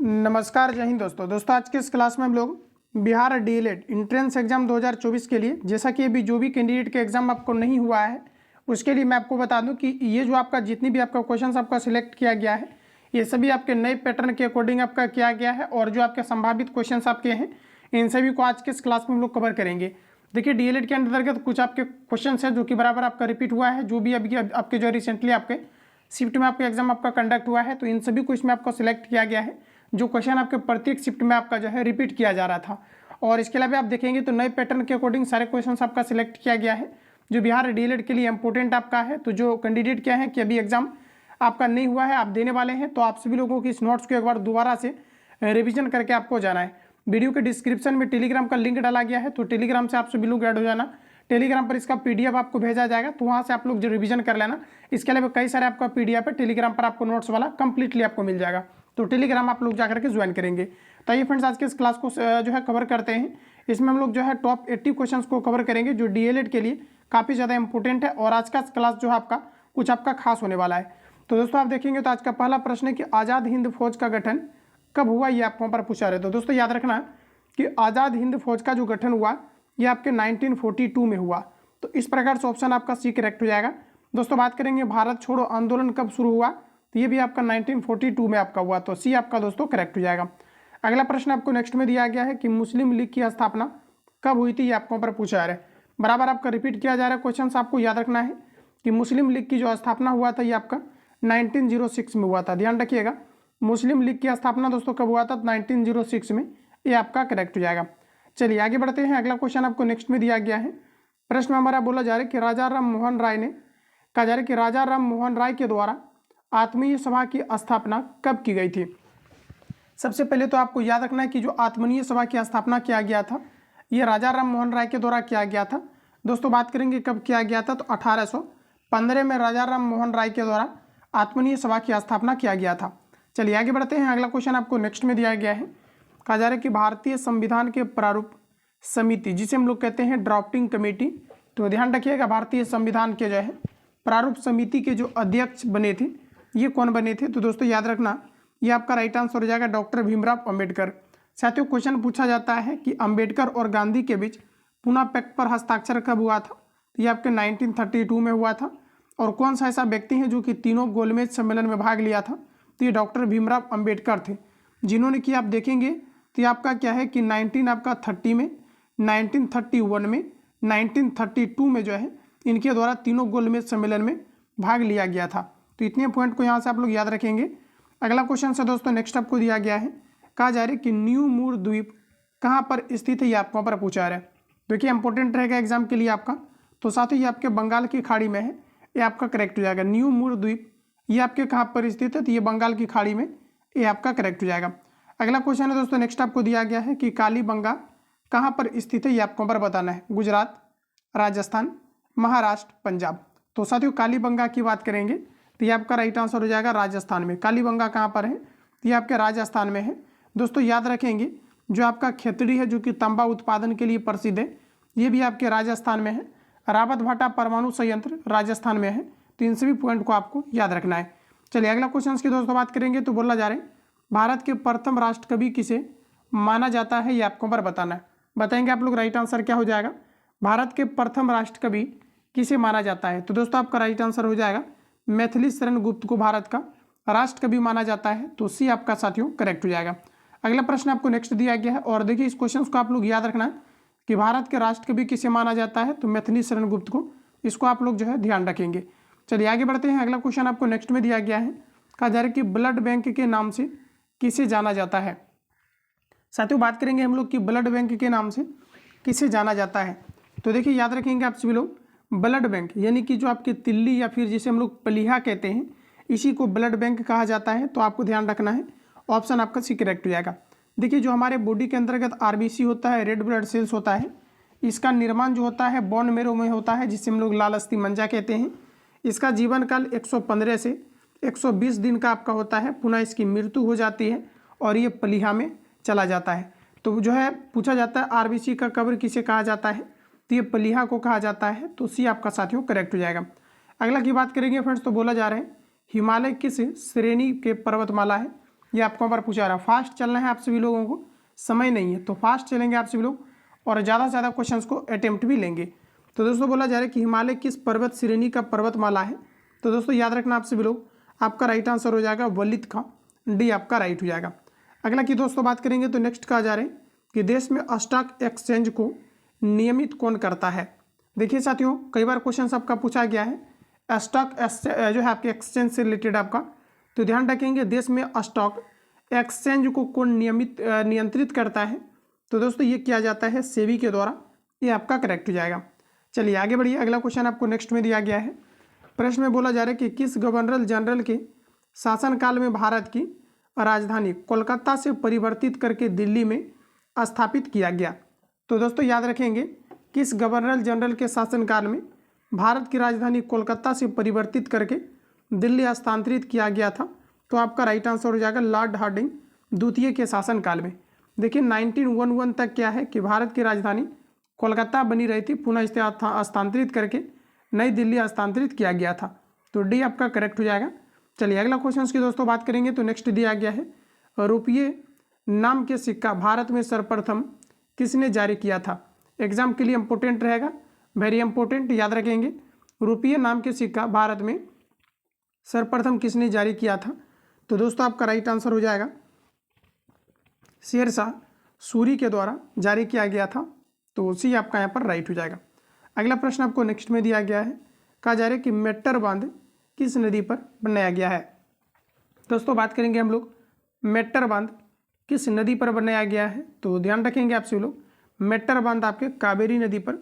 नमस्कार, जय हिंद दोस्तों। आज के इस क्लास में हम लोग बिहार डीएलएड इंट्रेंस एग्जाम 2024 के लिए, जैसा कि अभी जो भी कैंडिडेट के एग्जाम आपको नहीं हुआ है उसके लिए मैं आपको बता दूं कि ये जो आपका जितनी भी आपका क्वेश्चंस आपका सिलेक्ट किया गया है ये सभी आपके नए पैटर्न के अकॉर्डिंग आपका किया गया है और जो आपके संभावित क्वेश्चंस आपके हैं इन सभी को आज के इस क्लास में हम लोग कवर करेंगे। देखिए, डीएलएड के अंतर्गत कुछ आपके क्वेश्चन है जो कि बराबर आपका रिपीट हुआ है, जो भी अभी आपके जो रिसेंटली आपके शिफ्ट में आपका एग्जाम आपका कंडक्ट हुआ है, तो इन सभी को इसमें आपको सिलेक्ट किया गया है। जो क्वेश्चन आपके प्रत्येक शिफ्ट में आपका जो है रिपीट किया जा रहा था और इसके अलावा आप देखेंगे तो नए पैटर्न के अकॉर्डिंग सारे क्वेश्चन आपका सिलेक्ट किया गया है जो बिहार डीएलएड के लिए इंपॉर्टेंट आपका है। तो जो कैंडिडेट क्या है कि अभी एग्जाम आपका नहीं हुआ है, आप देने वाले हैं, तो आप सभी लोगों की इस नोट्स को एक बार दोबारा से रिविजन करके आपको जाना है। वीडियो के डिस्क्रिप्शन में टेलीग्राम का लिंक डाला गया है, तो टेलीग्राम से आप सभी लोग ऐड हो जाना। टेलीग्राम पर इसका पीडीएफ आपको भेजा जाएगा, तो वहाँ से आप लोग जो रिवीजन कर लेना। इसके अलावा कई सारे आपका पीडीएफ है टेलीग्राम पर, आपको नोट्स वाला कंप्लीटली आपको मिल जाएगा, तो टेलीग्राम आप लोग जाकर के ज्वाइन करेंगे। तो ये फ्रेंड्स आज के इस क्लास को जो है कवर करते हैं। इसमें हम लोग जो है टॉप 80 क्वेश्चंस को कवर करेंगे जो डीएलएड के लिए काफ़ी ज़्यादा इंपॉर्टेंट है और आज का क्लास जो है आपका कुछ आपका खास होने वाला है। तो दोस्तों आप देखेंगे तो आज का पहला प्रश्न है कि आज़ाद हिंद फौज का गठन कब हुआ, ये आपको वहाँ पर पूछा रहे। तो दोस्तों याद रखना कि आज़ाद हिंद फौज का जो गठन हुआ ये आपके 1942 में हुआ। तो इस प्रकार से ऑप्शन आपका सी करेक्ट हो जाएगा। दोस्तों बात करेंगे भारत छोड़ो आंदोलन कब शुरू हुआ, तो ये भी आपका 1942 में आपका हुआ, तो सी आपका दोस्तों करेक्ट हो जाएगा। अगला प्रश्न आपको नेक्स्ट में दिया गया है कि मुस्लिम लीग की स्थापना कब हुई थी, ये आपको पर पूछा जा रहा है। बराबर आपका रिपीट किया जा रहा है क्वेश्चन, आपको याद रखना है कि मुस्लिम लीग की जो स्थापना हुआ था ये आपका 1906 में हुआ था। ध्यान रखिएगा, मुस्लिम लीग की स्थापना दोस्तों कब हुआ था, 1906 में, ये आपका करेक्ट हो जाएगा। चलिए आगे बढ़ते हैं। अगला क्वेश्चन आपको नेक्स्ट में दिया गया है। प्रश्न में हमारा बोला जा रहा है कि राजा राम मोहन राय ने कहा जा रहा है कि राजा राम मोहन राय के द्वारा आत्मीय सभा की स्थापना कब की गई थी। सबसे पहले तो आपको याद रखना है कि जो आत्मीय सभा की स्थापना किया गया था ये राजा राम मोहन राय के द्वारा किया गया था। दोस्तों बात करेंगे कब किया गया था, तो 1815 में राजा राम मोहन राय के द्वारा आत्मीय सभा की स्थापना किया गया था। चलिए आगे बढ़ते हैं। अगला क्वेश्चन आपको नेक्स्ट में दिया गया है। कहा जा रहा है कि भारतीय संविधान के प्रारूप समिति, जिसे हम लोग कहते हैं ड्राफ्टिंग कमेटी, तो ध्यान रखिएगा भारतीय संविधान के जो है प्रारूप समिति के जो अध्यक्ष बने थे ये कौन बने थे, तो दोस्तों याद रखना ये आपका राइट आंसर हो जाएगा डॉक्टर भीमराव अंबेडकर। साथियों क्वेश्चन पूछा जाता है कि अंबेडकर और गांधी के बीच पुणे पैक्ट पर हस्ताक्षर कब हुआ था, तो ये आपके 1932 में हुआ था। और कौन सा ऐसा व्यक्ति है जो कि तीनों गोलमेज सम्मेलन में भाग लिया था, तो ये डॉक्टर भीमराव अंबेडकर थे, जिन्होंने कि आप देखेंगे तो ये आपका क्या है कि 1930 में, 1931 में, 1932 में जो है इनके द्वारा तीनों गोलमेज सम्मेलन में भाग लिया गया था। तो इतने पॉइंट को यहाँ से आप लोग याद रखेंगे। अगला क्वेश्चन से दोस्तों नेक्स्ट आपको दिया गया है। कहा जा रहा है कि न्यू मूर द्वीप कहाँ पर स्थित है, ये आपको पर पूछा रहा है। देखिए इंपॉर्टेंट रहेगा एग्जाम के लिए आपका, तो साथ ही ये आपके बंगाल की खाड़ी में है, ये आपका करेक्ट हो जाएगा। न्यू मूर द्वीप ये आपके कहाँ पर स्थित है, तो ये बंगाल की खाड़ी में, ये आपका करेक्ट हो जाएगा। अगला क्वेश्चन है दोस्तों नेक्स्ट आपको दिया गया है कि कालीबंगा कहाँ पर स्थित है, ये आपको पर बताना है। गुजरात, राजस्थान, महाराष्ट्र, पंजाब। तो साथियों कालीबंगा की बात करेंगे तो ये आपका राइट आंसर हो जाएगा राजस्थान में। कालीबंगा कहाँ पर है, तो ये आपके राजस्थान में है। दोस्तों याद रखेंगे जो आपका खेतड़ी है जो कि तांबा उत्पादन के लिए प्रसिद्ध है, ये भी आपके राजस्थान में है। रावत भाटा परमाणु संयंत्र राजस्थान में है। तो इन सभी पॉइंट को आपको याद रखना है। चलिए अगला क्वेश्चन की दोस्तों बात करेंगे तो बोला जा रहा है भारत के प्रथम राष्ट्रकवि किसे माना जाता है, ये आपको पर बताना है। बताएंगे आप लोग राइट आंसर क्या हो जाएगा। भारत के प्रथम राष्ट्रकवि किसे माना जाता है, तो दोस्तों आपका राइट आंसर हो जाएगा मैथिली शरण गुप्त को भारत का राष्ट्रकवि माना जाता है, तो सी आपका साथियों करेक्ट हो जाएगा। अगला प्रश्न आपको नेक्स्ट दिया गया है और देखिए इस क्वेश्चन को आप लोग याद रखना है कि भारत के राष्ट्रकवि किसे माना जाता है, तो मैथिली शरण गुप्त को, इसको आप लोग जो है ध्यान रखेंगे। चलिए आगे बढ़ते हैं। अगला क्वेश्चन आपको नेक्स्ट में दिया गया है। कहा जा रहा है कि ब्लड बैंक के नाम से किसे जाना जाता है। साथियों बात करेंगे हम लोग कि ब्लड बैंक के नाम से किसे जाना जाता है, तो देखिए याद रखेंगे आप सभी लोग ब्लड बैंक यानी कि जो आपके तिल्ली या फिर जिसे हम लोग प्लीहा कहते हैं इसी को ब्लड बैंक कहा जाता है। तो आपको ध्यान रखना है ऑप्शन आपका सी करेक्ट हो जाएगा। देखिए जो हमारे बॉडी के अंतर्गत आरबीसी होता है, रेड ब्लड सेल्स होता है, इसका निर्माण जो होता है बोन मेरो में होता है, जिसे हम लोग लाल अस्थि मंजा कहते हैं। इसका जीवन काल 115 से 120 दिन का आपका होता है, पुनः इसकी मृत्यु हो जाती है और ये प्लीहा में चला जाता है। तो जो है पूछा जाता है आरबीसी का कब्र किसे कहा जाता है, तो ये प्लीहा को कहा जाता है, तो सी आपका साथियों करेक्ट हो जाएगा। अगला की बात करेंगे फ्रेंड्स तो बोला जा रहा है हिमालय किस श्रेणी के पर्वतमाला है, ये आपको यहाँ पर पूछा रहा है। फास्ट चलना है आप सभी लोगों को, समय नहीं है तो फास्ट चलेंगे आप सभी लोग और ज़्यादा से ज़्यादा क्वेश्चंस को अटेम्प्ट भी लेंगे। तो दोस्तों बोला जा रहा है कि हिमालय किस पर्वत श्रेणी का पर्वतमाला है। तो दोस्तों याद रखना आप सभी लोग, आपका राइट आंसर हो जाएगा वलित खां, डी आपका राइट हो जाएगा। अगला की दोस्तों बात करेंगे तो नेक्स्ट कहा जा रहे हैं कि देश में स्टॉक एक्सचेंज को नियमित कौन करता है। देखिए साथियों, कई बार क्वेश्चन आपका पूछा गया है स्टॉक जो है आपके एक्सचेंज से रिलेटेड आपका, तो ध्यान रखेंगे देश में स्टॉक एक्सचेंज को कौन नियंत्रित करता है। तो दोस्तों ये किया जाता है सेबी के द्वारा, ये आपका करेक्ट हो जाएगा। चलिए आगे बढ़िए, अगला क्वेश्चन आपको नेक्स्ट में दिया गया है। प्रश्न में बोला जा रहा है कि किस गवर्नर जनरल के शासनकाल में भारत की राजधानी कोलकाता से परिवर्तित करके दिल्ली में स्थापित किया गया। तो दोस्तों याद रखेंगे, किस गवर्नर जनरल के शासनकाल में भारत की राजधानी कोलकाता से परिवर्तित करके दिल्ली स्थानांतरित किया गया था। तो आपका राइट आंसर हो जाएगा लॉर्ड हार्डिंग द्वितीय के शासनकाल में। देखिए 1911 तक क्या है कि भारत की राजधानी कोलकाता बनी रही थी, पुनः इसे स्थानांतरित करके नई दिल्ली स्थानांतरित किया गया था। तो डी आपका करेक्ट हो जाएगा। चलिए अगला क्वेश्चन की दोस्तों बात करेंगे तो नेक्स्ट दिया गया है रुपये नाम के सिक्का भारत में सर्वप्रथम किसने जारी किया था। एग्जाम के लिए इंपॉर्टेंट रहेगा, वेरी इंपॉर्टेंट, याद रखेंगे। रुपये नाम के सिक्का भारत में सर्वप्रथम किसने जारी किया था। तो दोस्तों आपका राइट आंसर हो जाएगा शेरशाह सूरी के द्वारा जारी किया गया था। तो उसी आपका यहाँ पर राइट हो जाएगा। अगला प्रश्न आपको नेक्स्ट में दिया गया है, कहा जा रहा है कि मेट्टर बांध किस नदी पर बनाया गया है। दोस्तों बात करेंगे हम लोग मेट्टर बांध किस नदी पर बनाया गया है। तो ध्यान रखेंगे आप सभी लोग, मेट्टर बांध आपके कावेरी नदी पर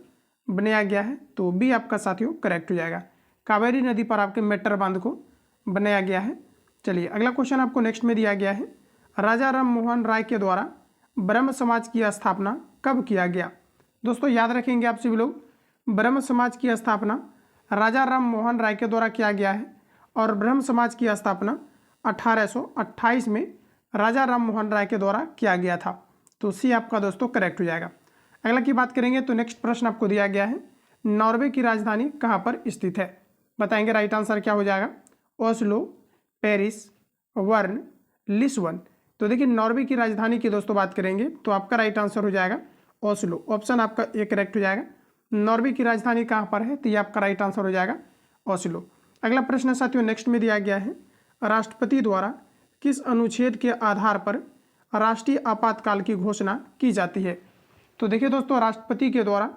बनाया गया है। तो बी आपका साथियों करेक्ट हो जाएगा, कावेरी नदी पर आपके मेट्टर बांध को बनाया गया है। चलिए अगला क्वेश्चन आपको नेक्स्ट में दिया गया है, राजा राम मोहन राय के द्वारा ब्रह्म समाज की स्थापना कब किया गया। दोस्तों याद रखेंगे आप सभी लोग, ब्रह्म समाज की स्थापना राजा राम मोहन राय के द्वारा किया गया है और ब्रह्म समाज की स्थापना 1828 में राजा राम मोहन राय के द्वारा किया गया था। तो सी आपका दोस्तों करेक्ट हो जाएगा। अगला की बात करेंगे तो नेक्स्ट प्रश्न आपको दिया गया है, नॉर्वे की राजधानी कहाँ पर स्थित है। बताएंगे राइट आंसर क्या हो जाएगा, ओस्लो, पेरिस, वर्न, लिस्बन। तो देखिए नॉर्वे की राजधानी की दोस्तों बात करेंगे तो आपका राइट आंसर हो जाएगा ओस्लो, ऑप्शन आपका ए करेक्ट हो जाएगा। नॉर्वे की राजधानी कहाँ पर है, तो ये आपका राइट आंसर हो जाएगा ओस्लो। अगला प्रश्न साथियों नेक्स्ट में दिया गया है, राष्ट्रपति द्वारा किस अनुच्छेद के आधार पर राष्ट्रीय आपातकाल की घोषणा की जाती है। तो देखिए दोस्तों, राष्ट्रपति के द्वारा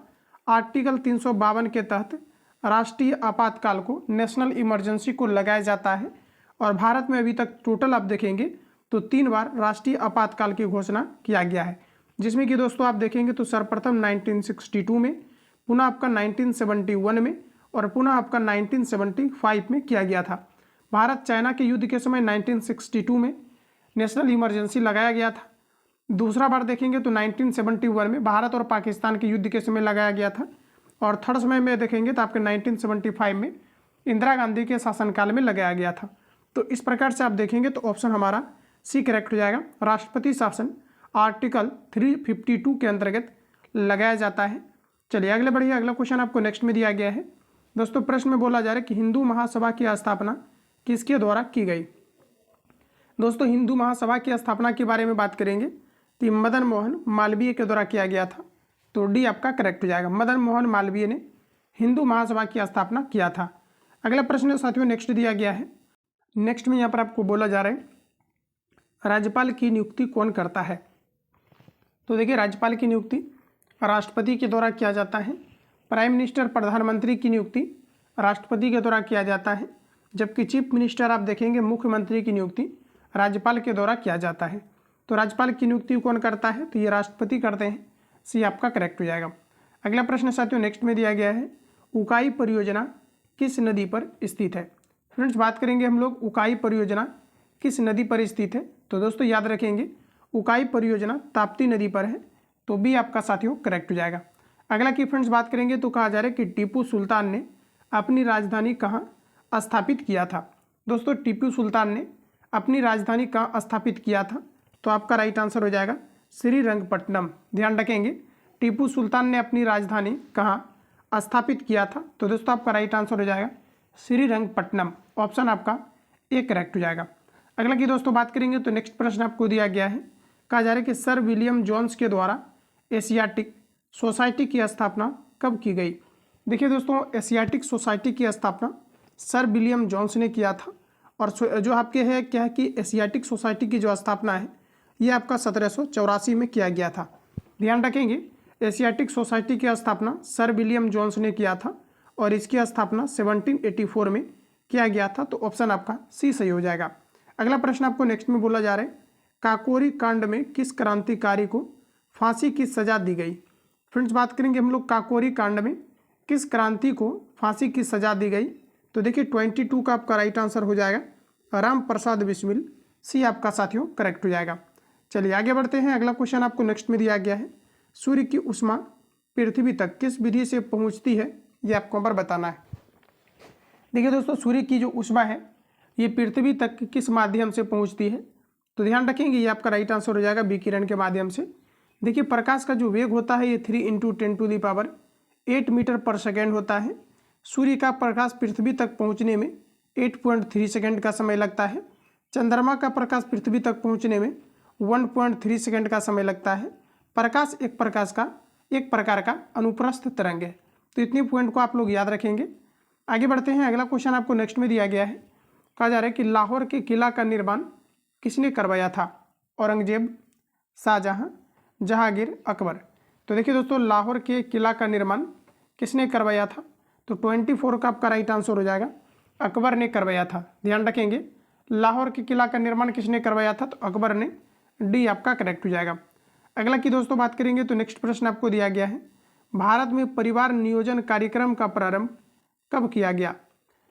आर्टिकल 352 के तहत राष्ट्रीय आपातकाल को, नेशनल इमरजेंसी को लगाया जाता है। और भारत में अभी तक टोटल आप देखेंगे तो 3 बार राष्ट्रीय आपातकाल की घोषणा किया गया है, जिसमें कि दोस्तों आप देखेंगे तो सर्वप्रथम 1962 में, पुनः आपका 1971 में और पुनः आपका 1975 में किया गया था। भारत चाइना के युद्ध के समय 1962 में नेशनल इमरजेंसी लगाया गया था। दूसरा बार देखेंगे तो 1971 में भारत और पाकिस्तान के युद्ध के समय लगाया गया था। और थर्ड समय में देखेंगे तो आपके 1975 में इंदिरा गांधी के शासनकाल में लगाया गया था। तो इस प्रकार से आप देखेंगे तो ऑप्शन हमारा सी करेक्ट हो जाएगा, राष्ट्रपति शासन आर्टिकल 352 के अंतर्गत लगाया जाता है। चलिए अगले बढ़िए, अगला क्वेश्चन आपको नेक्स्ट में दिया गया है। दोस्तों प्रश्न में बोला जा रहा है कि हिंदू महासभा की स्थापना किसके द्वारा की गई। दोस्तों हिंदू महासभा की स्थापना के बारे में बात करेंगे तो मदन मोहन मालवीय के द्वारा किया गया था। तो डी आपका करेक्ट हो जाएगा, मदन मोहन मालवीय ने हिंदू महासभा की स्थापना किया था। अगला प्रश्न साथियों नेक्स्ट दिया गया है, नेक्स्ट में यहाँ पर आपको बोला जा रहा है राज्यपाल की नियुक्ति कौन करता है। तो देखिए राज्यपाल की नियुक्ति राष्ट्रपति के द्वारा किया जाता है, प्राइम मिनिस्टर प्रधानमंत्री की नियुक्ति राष्ट्रपति के द्वारा किया जाता है, जबकि चीफ मिनिस्टर आप देखेंगे मुख्यमंत्री की नियुक्ति राज्यपाल के द्वारा किया जाता है। तो राज्यपाल की नियुक्ति कौन करता है, तो ये राष्ट्रपति करते हैं, सी आपका करेक्ट हो जाएगा। अगला प्रश्न साथियों नेक्स्ट में दिया गया है, उकाई परियोजना किस नदी पर स्थित है। फ्रेंड्स बात करेंगे हम लोग उकाई परियोजना किस नदी पर स्थित है। तो दोस्तों याद रखेंगे उकाई परियोजना ताप्ती नदी पर है। तो बी आपका साथियों करेक्ट हो जाएगा। अगला की फ्रेंड्स बात करेंगे तो कहा जा रहा है कि टीपू सुल्तान ने अपनी राजधानी कहाँ स्थापित किया था। दोस्तों टीपू सुल्तान ने अपनी राजधानी कहाँ स्थापित किया था। तो आपका राइट आंसर हो जाएगा श्रीरंगपट्टनम। ध्यान रखेंगे टीपू सुल्तान ने अपनी राजधानी कहाँ स्थापित किया था। तो दोस्तों आपका राइट आंसर हो जाएगा श्रीरंगपट्टनम, ऑप्शन आपका ए करेक्ट हो जाएगा। अगला की दोस्तों बात करेंगे तो नेक्स्ट प्रश्न आपको दिया गया है, कहा जा रहा है कि सर विलियम जोन्स के द्वारा एशियाटिक सोसाइटी की स्थापना कब की गई। देखिए दोस्तों, एशियाटिक सोसाइटी की स्थापना सर विलियम जोन्स ने किया था। और जो आपके है क्या है कि एशियाटिक सोसाइटी की जो स्थापना है ये आपका 1784 में किया गया था। ध्यान रखेंगे, एशियाटिक सोसाइटी की स्थापना सर विलियम जोन्स ने किया था और इसकी स्थापना 1784 में किया गया था। तो ऑप्शन आपका सी सही हो जाएगा। अगला प्रश्न आपको नेक्स्ट में बोला जा रहा है, काकोरी कांड में किस क्रांतिकारी को फांसी की सजा दी गई। फ्रेंड्स बात करेंगे हम लोग काकोरी कांड में किस क्रांति को फांसी की सजा दी गई। तो देखिए 22 का आपका राइट आंसर हो जाएगा राम प्रसाद बिस्मिल, सी आपका साथियों करेक्ट हो जाएगा। चलिए आगे बढ़ते हैं। अगला क्वेश्चन आपको नेक्स्ट में दिया गया है, सूर्य की ऊष्मा पृथ्वी तक किस विधि से पहुंचती है, ये आपको पर बताना है। देखिए दोस्तों, सूर्य की जो ऊष्मा है ये पृथ्वी तक किस माध्यम से पहुंचती है। तो ध्यान रखेंगे ये आपका राइट आंसर हो जाएगा विकिरण के माध्यम से। देखिए प्रकाश का जो वेग होता है ये 3 × 10⁸ मीटर पर सेकेंड होता है। सूर्य का प्रकाश पृथ्वी तक पहुंचने में 8.3 सेकेंड का समय लगता है। चंद्रमा का प्रकाश पृथ्वी तक पहुंचने में 1.3 सेकेंड का समय लगता है। प्रकाश एक प्रकार का अनुप्रस्थ तरंग है। तो इतनी पॉइंट को आप लोग याद रखेंगे। आगे बढ़ते हैं। अगला क्वेश्चन आपको नेक्स्ट में दिया गया है, कहा जा रहा है कि लाहौर के किला का निर्माण किसने करवाया था। औरंगजेब, शाहजहां, जहांगीर, अकबर। तो देखिए दोस्तों, लाहौर के किला का निर्माण किसने करवाया था। तो 24 का आपका राइट आंसर हो जाएगा अकबर ने करवाया था। ध्यान रखेंगे, लाहौर के किला का निर्माण किसने करवाया था, तो अकबर ने, डी आपका करेक्ट हो जाएगा। अगला की दोस्तों बात करेंगे तो नेक्स्ट प्रश्न आपको दिया गया है, भारत में परिवार नियोजन कार्यक्रम का प्रारंभ कब किया गया।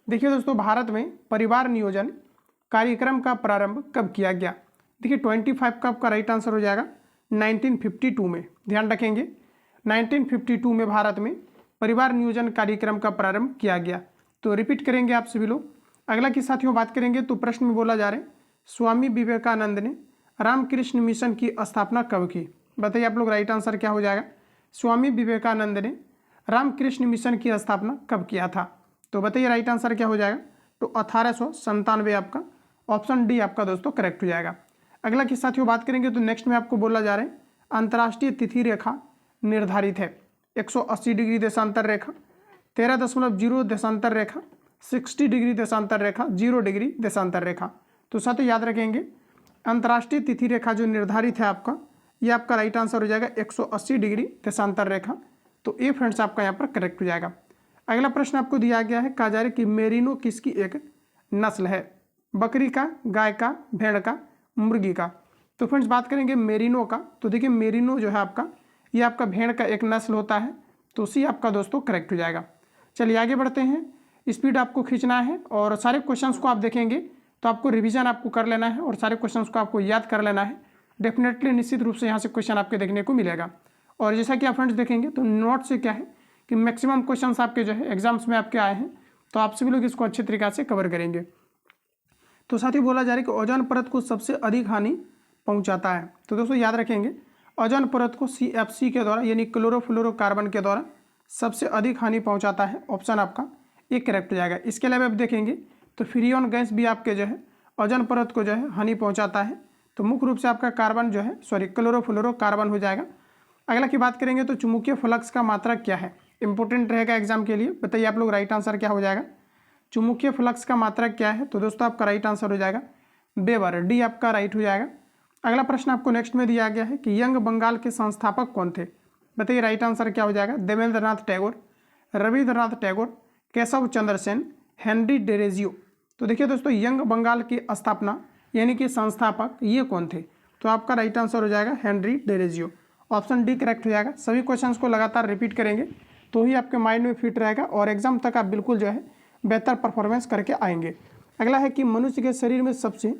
देखिए दोस्तों, भारत में परिवार नियोजन कार्यक्रम का प्रारंभ कब किया गया। देखिए 25 का आपका राइट आंसर हो जाएगा 1952 में। ध्यान रखेंगे 1952 में भारत में परिवार नियोजन कार्यक्रम का प्रारंभ किया गया। तो रिपीट करेंगे आप सभी लोग। अगला की साथियों बात करेंगे तो प्रश्न में बोला जा रहा है, स्वामी विवेकानंद ने रामकृष्ण मिशन की स्थापना कब की। बताइए आप लोग राइट आंसर क्या हो जाएगा। स्वामी विवेकानंद ने रामकृष्ण मिशन की स्थापना कब किया था। तो बताइए राइट आंसर क्या हो जाएगा। तो 1897 आपका ऑप्शन डी आपका दोस्तों करेक्ट हो जाएगा। अगला की साथियों बात करेंगे तो नेक्स्ट में आपको बोला जा रहा है, अंतर्राष्ट्रीय तिथि रेखा निर्धारित है 180 डिग्री देशांतर रेखा, 13.0 देशांतर रेखा, 60 डिग्री देशांतर रेखा, 0 डिग्री देशांतर रेखा। तो साथियों याद रखेंगे, अंतर्राष्ट्रीय तिथि रेखा जो निर्धारित है आपका, ये आपका राइट आंसर हो जाएगा 180 डिग्री देशांतर रेखा। तो ये फ्रेंड्स आपका यहाँ पर करेक्ट हो जाएगा। अगला प्रश्न आपको दिया गया है, कहा जा रहा है कि मेरिनो किसकी एक नस्ल है, बकरी का, गाय का, भेड़ का, मुर्गी का। तो फ्रेंड्स बात करेंगे मेरिनो का। तो देखिए मेरिनो जो है आपका, ये आपका भेड़ का एक नस्ल होता है। तो सी आपका दोस्तों करेक्ट हो जाएगा। चलिए आगे बढ़ते हैं। स्पीड आपको खींचना है और सारे क्वेश्चंस को आप देखेंगे तो आपको रिवीजन आपको कर लेना है और सारे क्वेश्चंस को आपको याद कर लेना है। डेफिनेटली निश्चित रूप से यहाँ से क्वेश्चन आपके देखने को मिलेगा। और जैसा कि आप फ्रेंड्स देखेंगे तो नोट से क्या है कि मैक्सिमम क्वेश्चंस आपके जो है एग्जाम्स में आपके आए हैं, तो आप सभी लोग इसको अच्छे तरीके से कवर करेंगे। तो साथ ही बोला जा रहा है कि ओजोन परत को सबसे अधिक हानि पहुंचाता है। तो दोस्तों याद रखेंगे, ओजोन परत को CFC के द्वारा यानी क्लोरोफ्लोरोकार्बन के द्वारा सबसे अधिक हानि पहुंचाता है। ऑप्शन आपका एक करेक्ट हो जाएगा। इसके अलावा आप देखेंगे तो फ्रीऑन गैस भी आपके जो है ओजोन परत को जो है हानि पहुंचाता है। तो मुख्य रूप से आपका कार्बन जो है क्लोरोफ्लोरोकार्बन हो जाएगा। अगला की बात करेंगे तो चुंबकीय फ्लक्स का मात्रा क्या है, इंपॉर्टेंट रहेगा एग्जाम के लिए। बताइए आप लोग राइट आंसर क्या हो जाएगा। चुंबकीय फ्लक्स का मात्रा क्या है, तो दोस्तों आपका राइट आंसर हो जाएगा वेबर, डी आपका राइट हो जाएगा। अगला प्रश्न आपको नेक्स्ट में दिया गया है कि यंग बंगाल के संस्थापक कौन थे। बताइए राइट आंसर क्या हो जाएगा। देवेंद्रनाथ टैगोर, रविंद्रनाथ टैगोर, केशव चंद्र सेन, हेनरी डेरेजियो। तो देखिए दोस्तों, यंग बंगाल की स्थापना यानी कि संस्थापक ये कौन थे, तो आपका राइट आंसर हो जाएगा Henry Derozio. Option D correct हो जाएगा। सभी क्वेश्चंस को लगातार रिपीट करेंगे तो ही आपके माइंड में फिट रहेगा और एग्जाम तक आप बिल्कुल जो है बेहतर परफॉर्मेंस करके आएंगे। अगला है कि मनुष्य के शरीर में सबसे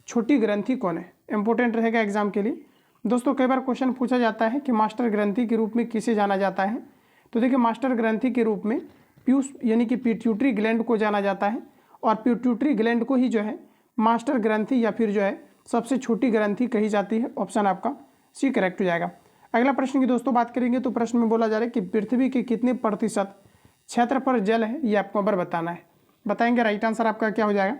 छोटी ग्रंथि कौन है, इंपॉर्टेंट रहेगा एग्जाम के लिए। दोस्तों कई बार क्वेश्चन पूछा जाता है कि मास्टर ग्रंथि के रूप में किसे जाना जाता है। तो देखिए मास्टर ग्रंथि के रूप में पीयूष यानी कि पिट्यूटरी ग्लैंड को जाना जाता है और पिट्यूटरी ग्लैंड को ही जो है मास्टर ग्रंथि या फिर जो है सबसे छोटी ग्रंथि कही जाती है। ऑप्शन आपका सी करेक्ट हो जाएगा। अगला प्रश्न की दोस्तों बात करेंगे तो प्रश्न में बोला जा रहा है कि पृथ्वी के कितने प्रतिशत क्षेत्र पर जल है, ये आपको नंबर बताना है। बताएंगे राइट आंसर आपका क्या हो जाएगा।